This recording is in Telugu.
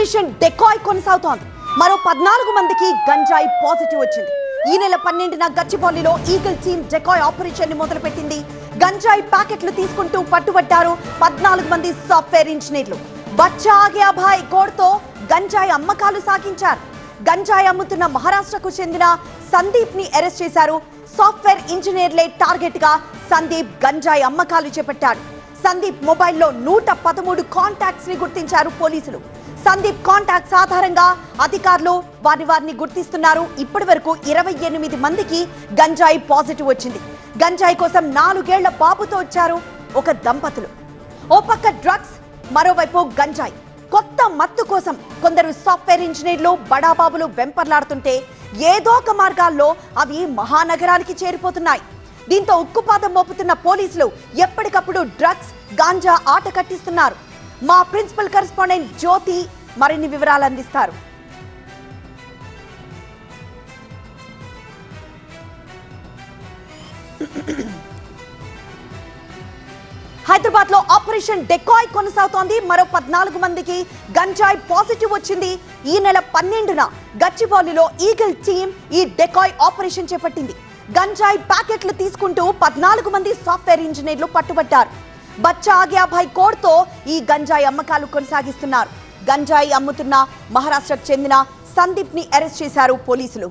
ఆపరేషన్ డెకాయ్ కొనసాగుతోంది. మరో 14 మందికి గంజాయి పాజిటివ్ వచ్చింది. ఈ నెల 12న గచ్చిబౌలిలో ఈగల్ టీమ్ డెకాయ్ ఆపరేషన్ ని మొదలుపెట్టింది. గంజాయి ప్యాకెట్లు తీసుకుంటూ పట్టుబట్టారు 14 మంది సాఫ్ట్వేర్ ఇంజనీర్లు. బచ్చా ఆగే అభాయ్ కోడ్తో గంజాయి అమ్మకాలు సాగించారు. గంజాయి అమ్ముతున్న మహారాష్ట్రకు చెందిన సందీప్ ని అరెస్ట్ చేశారు. సాఫ్ట్వేర్ ఇంజనీర్లే టార్గెట్ గా సందీప్ గంజాయి అమ్మకాలు చేపట్టాడు. సందీప్ మొబైల్లో 113 కాంటాక్ట్స్ ని గుర్తించారు పోలీసులు. సందీప్ కాంటాక్ట్స్ ఆధారంగా అధికారులు వారిని గుర్తిస్తున్నారు. ఇప్పటి వరకు 28 మందికి గంజాయి పాజిటివ్ వచ్చింది. గంజాయి కోసం 4 ఏళ్ల బాబుతో వచ్చారు ఒక దంపతులు. ఓ పక్క డ్రగ్స్, మరోవైపు గంజాయి. కొత్త మత్తు కోసం కొందరు సాఫ్ట్వేర్ ఇంజనీర్లు బడాబాబులు వెంపర్లాడుతుంటే ఏదో ఒక మార్గాల్లో అవి మహానగరానికి చేరిపోతున్నాయి. దీంతో ఉక్కుపాదం మోపుతున్న పోలీసులు ఎప్పటికప్పుడు డ్రగ్స్, గాంజా ఆట కట్టిస్తున్నారు. మా ప్రిన్సిపల్ కరెస్పాండెంట్ జ్యోతి మరిన్ని వివరాలు అందిస్తారు. హైదరాబాద్ లో ఆపరేషన్ డెకాయ్ కొనసాగుతోంది. మరో 14 మందికి గంజాయి పాజిటివ్ వచ్చింది. ఈ నెల 12న గచ్చిబౌలిలో ఈగల్ టీమ్ ఈ డెకాయ్ ఆపరేషన్ చేపట్టింది. గంజాయి ప్యాకెట్లు తీసుకుంటూ 14 మంది సాఫ్ట్వేర్ ఇంజనీర్లు పట్టుబట్టారు. బచ్చా ఆగే అభాయ్ కోడ్తో ఈ గంజాయి అమ్మకాలు కొనసాగిస్తున్నారు. గంజాయి అమ్ముతున్న మహారాష్ట్రకు చెందిన సందీప్ ని అరెస్ట్ చేశారు పోలీసులు.